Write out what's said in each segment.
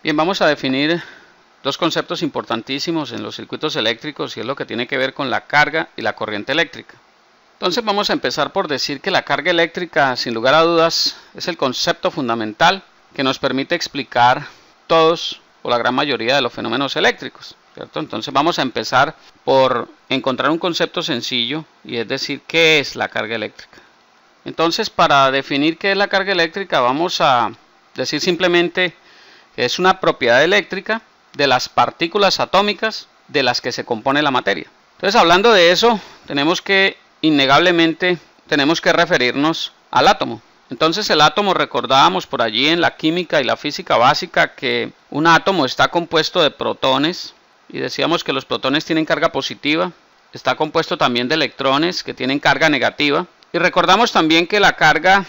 Bien, vamos a definir dos conceptos importantísimos en los circuitos eléctricos y es lo que tiene que ver con la carga y la corriente eléctrica. Entonces vamos a empezar por decir que la carga eléctrica, sin lugar a dudas, es el concepto fundamental que nos permite explicar todos o la gran mayoría de los fenómenos eléctricos, ¿cierto? Entonces vamos a empezar por encontrar un concepto sencillo y es decir, ¿qué es la carga eléctrica? Entonces, para definir qué es la carga eléctrica, vamos a decir simplemente que es una propiedad eléctrica de las partículas atómicas de las que se compone la materia. Entonces, hablando de eso, innegablemente tenemos que referirnos al átomo. Entonces, el átomo, recordábamos por allí en la química y la física básica que un átomo está compuesto de protones y decíamos que los protones tienen carga positiva, está compuesto también de electrones que tienen carga negativa. Y recordamos también que la carga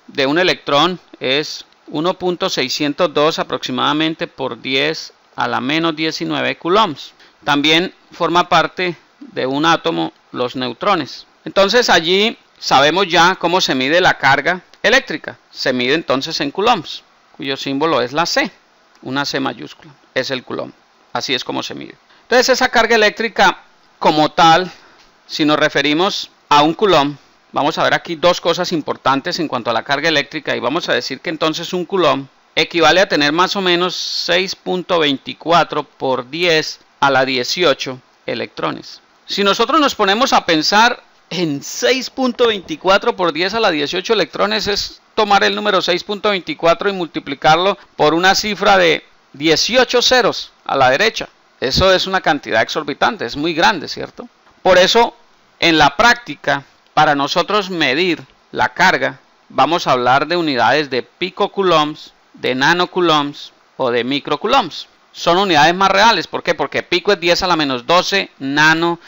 de un electrón es 1.602 aproximadamente por 10 a la menos 19 coulombs. También forma parte de un átomo los neutrones. Entonces allí sabemos ya cómo se mide la carga eléctrica. Se mide entonces en coulombs, cuyo símbolo es la C, una C mayúscula, es el coulomb. Así es como se mide. Entonces esa carga eléctrica como tal, si nos referimos a un coulomb, vamos a ver aquí dos cosas importantes en cuanto a la carga eléctrica y vamos a decir que entonces un coulomb equivale a tener más o menos 6.24 por 10 a la 18 electrones. Si nosotros nos ponemos a pensar en 6.24 por 10 a la 18 electrones, es tomar el número 6.24 y multiplicarlo por una cifra de 18 ceros a la derecha. Eso es una cantidad exorbitante, es muy grande, ¿cierto? Por eso, en la práctica, para nosotros medir la carga, vamos a hablar de unidades de picocoulombs, de nanocoulombs o de microcoulombs. Son unidades más reales. ¿Por qué? Porque pico es 10 a la menos 12, nano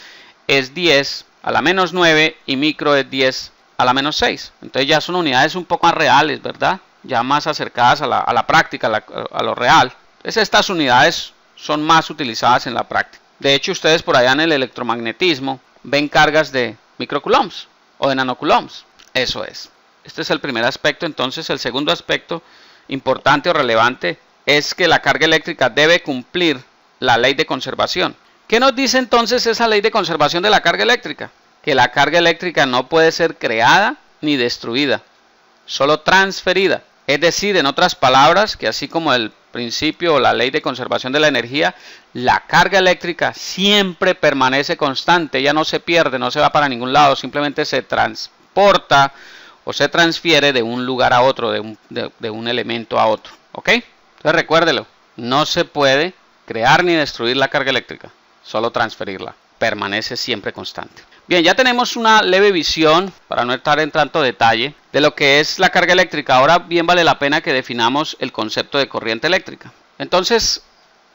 es 10 a la menos 9 y micro es 10 a la menos 6. Entonces ya son unidades un poco más reales, ¿verdad? Ya más acercadas a la práctica, a lo real. Entonces estas unidades son más utilizadas en la práctica. De hecho, ustedes por allá en el electromagnetismo ven cargas de microcoulombs o de nanocoulombs. Eso es. Este es el primer aspecto. Entonces el segundo aspecto importante o relevante es que la carga eléctrica debe cumplir la ley de conservación. ¿Qué nos dice entonces esa ley de conservación de la carga eléctrica? Que la carga eléctrica no puede ser creada ni destruida, solo transferida. Es decir, en otras palabras, que así como el principio o la ley de conservación de la energía, la carga eléctrica siempre permanece constante, ella no se pierde, no se va para ningún lado, simplemente se transporta o se transfiere de un lugar a otro, de un elemento a otro. ¿Ok? Entonces recuérdelo, no se puede crear ni destruir la carga eléctrica, solo transferirla, permanece siempre constante. Bien, ya tenemos una leve visión, para no estar en tanto detalle, de lo que es la carga eléctrica. Ahora bien vale la pena que definamos el concepto de corriente eléctrica. Entonces,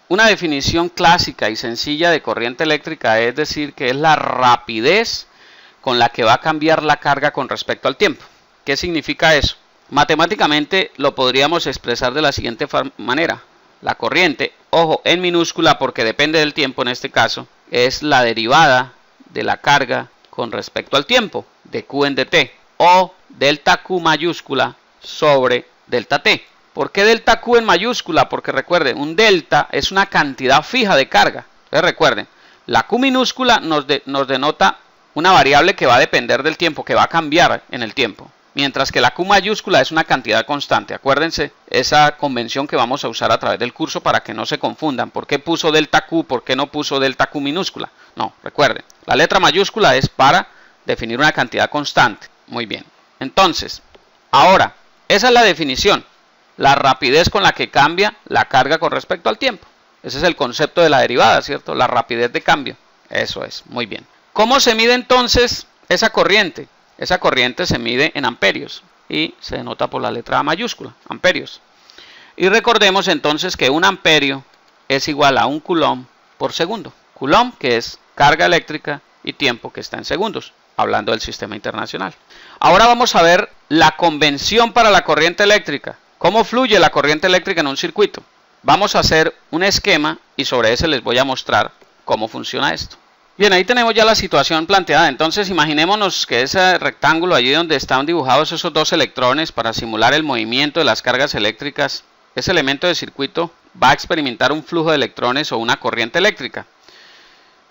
una definición clásica y sencilla de corriente eléctrica es decir que es la rapidez con la que va a cambiar la carga con respecto al tiempo. ¿Qué significa eso? Matemáticamente lo podríamos expresar de la siguiente manera. La corriente, ojo, en minúscula porque depende del tiempo en este caso, es la derivada de la carga con respecto al tiempo, de Q en dt, o delta Q mayúscula sobre delta T. ¿Por qué delta Q en mayúscula? Porque recuerden, un delta es una cantidad fija de carga. Entonces recuerden, la Q minúscula nos denota una variable que va a depender del tiempo, que va a cambiar en el tiempo. Mientras que la Q mayúscula es una cantidad constante. Acuérdense esa convención que vamos a usar a través del curso para que no se confundan. ¿Por qué puso delta Q? ¿Por qué no puso delta Q minúscula? No, recuerden. La letra mayúscula es para definir una cantidad constante. Muy bien. Entonces, ahora, esa es la definición. La rapidez con la que cambia la carga con respecto al tiempo. Ese es el concepto de la derivada, ¿cierto? La rapidez de cambio. Eso es. Muy bien. ¿Cómo se mide entonces esa corriente? Esa corriente se mide en amperios y se denota por la letra A mayúscula, amperios. Y recordemos entonces que un amperio es igual a un coulomb por segundo. Coulomb, que es carga eléctrica, y tiempo, que está en segundos, hablando del sistema internacional. Ahora vamos a ver la convención para la corriente eléctrica. ¿Cómo fluye la corriente eléctrica en un circuito? Vamos a hacer un esquema y sobre ese les voy a mostrar cómo funciona esto. Bien, ahí tenemos ya la situación planteada. Entonces imaginémonos que ese rectángulo allí donde están dibujados esos dos electrones para simular el movimiento de las cargas eléctricas, ese elemento de circuito va a experimentar un flujo de electrones o una corriente eléctrica.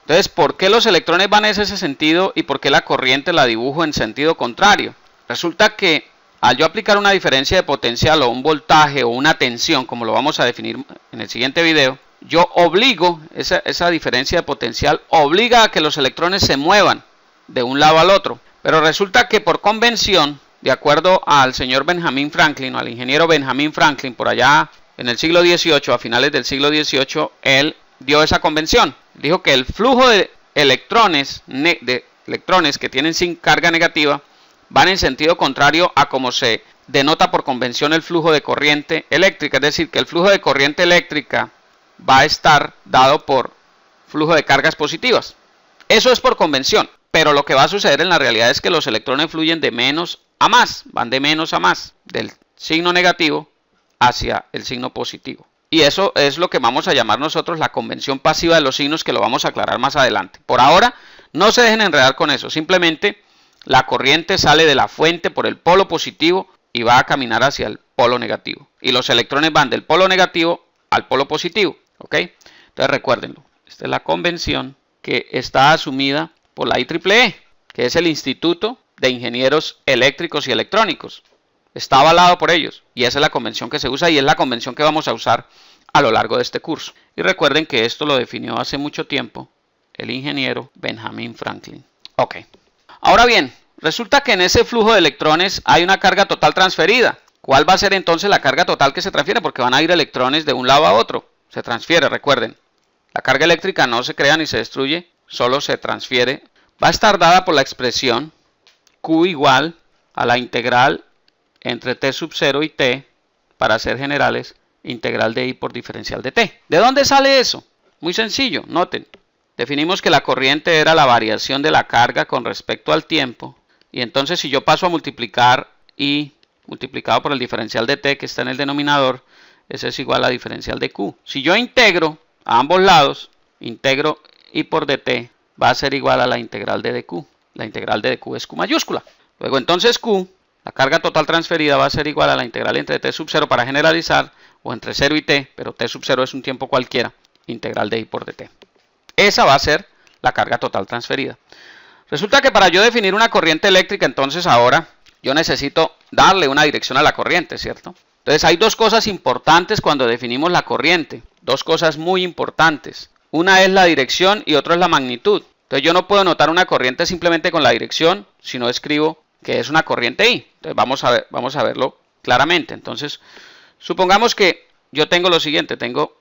Entonces, ¿por qué los electrones van en ese sentido y por qué la corriente la dibujo en sentido contrario? Resulta que al yo aplicar una diferencia de potencial o un voltaje o una tensión, como lo vamos a definir en el siguiente video, yo obligo, esa diferencia de potencial obliga a que los electrones se muevan de un lado al otro. Pero resulta que por convención, de acuerdo al señor Benjamin Franklin o al ingeniero Benjamin Franklin, por allá en el siglo XVIII, a finales del siglo XVIII, él dio esa convención. Dijo que el flujo de electrones que tienen sin carga negativa van en sentido contrario a como se denota por convención el flujo de corriente eléctrica. Es decir, que el flujo de corriente eléctrica va a estar dado por flujo de cargas positivas. Eso es por convención, pero lo que va a suceder en la realidad es que los electrones fluyen de menos a más, van de menos a más, del signo negativo hacia el signo positivo. Y eso es lo que vamos a llamar nosotros la convención pasiva de los signos, que lo vamos a aclarar más adelante. Por ahora, no se dejen enredar con eso. Simplemente la corriente sale de la fuente por el polo positivo y va a caminar hacia el polo negativo. Y los electrones van del polo negativo al polo positivo. ¿Ok? Entonces recuérdenlo. Esta es la convención que está asumida por la IEEE, que es el Instituto de Ingenieros Eléctricos y Electrónicos. Está avalado por ellos y esa es la convención que se usa y es la convención que vamos a usar a lo largo de este curso. Y recuerden que esto lo definió hace mucho tiempo el ingeniero Benjamin Franklin. Ok. Ahora bien, resulta que en ese flujo de electrones hay una carga total transferida. ¿Cuál va a ser entonces la carga total que se transfiere? Porque van a ir electrones de un lado a otro. Se transfiere, recuerden. La carga eléctrica no se crea ni se destruye, solo se transfiere. Va a estar dada por la expresión Q igual a la integral entre t sub 0 y t, para ser generales, integral de I por diferencial de t. ¿De dónde sale eso? Muy sencillo, noten. Definimos que la corriente era la variación de la carga con respecto al tiempo. Y entonces si yo paso a multiplicar I multiplicado por el diferencial de t que está en el denominador, ese es igual a la diferencial de Q. Si yo integro a ambos lados, integro I por dt, va a ser igual a la integral de dq. La integral de dq es Q mayúscula. Luego entonces Q, la carga total transferida, va a ser igual a la integral entre t sub 0 para generalizar, o entre 0 y t, pero t sub 0 es un tiempo cualquiera, integral de I por dt. Esa va a ser la carga total transferida. Resulta que para yo definir una corriente eléctrica, entonces ahora yo necesito darle una dirección a la corriente, ¿cierto? Entonces hay dos cosas importantes cuando definimos la corriente. Dos cosas muy importantes. Una es la dirección y otra es la magnitud. Entonces yo no puedo notar una corriente simplemente con la dirección, si no escribo que es una corriente I. Entonces vamos a verlo claramente. Entonces, supongamos que yo tengo lo siguiente, tengo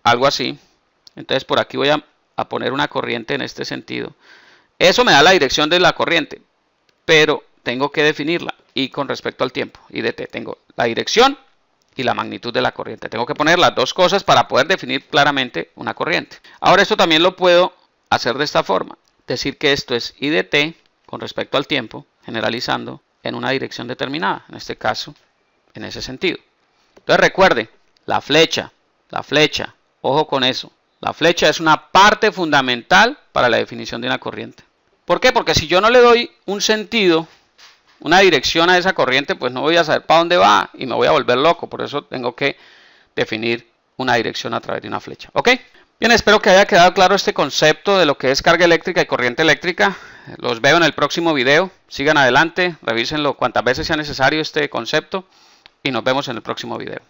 algo así. Entonces por aquí voy a poner una corriente en este sentido. Eso me da la dirección de la corriente, pero tengo que definirla. Y con respecto al tiempo, I de t, tengo la dirección y la magnitud de la corriente. Tengo que poner las dos cosas para poder definir claramente una corriente. Ahora esto también lo puedo hacer de esta forma. Decir que esto es I de t con respecto al tiempo, generalizando en una dirección determinada. En este caso, en ese sentido. Entonces recuerde, la flecha, ojo con eso. La flecha es una parte fundamental para la definición de una corriente. ¿Por qué? Porque si yo no le doy un sentido, una dirección a esa corriente, pues no voy a saber para dónde va y me voy a volver loco. Por eso tengo que definir una dirección a través de una flecha. ¿Ok? Bien, espero que haya quedado claro este concepto de lo que es carga eléctrica y corriente eléctrica. Los veo en el próximo video. Sigan adelante, revísenlo cuantas veces sea necesario este concepto y nos vemos en el próximo video.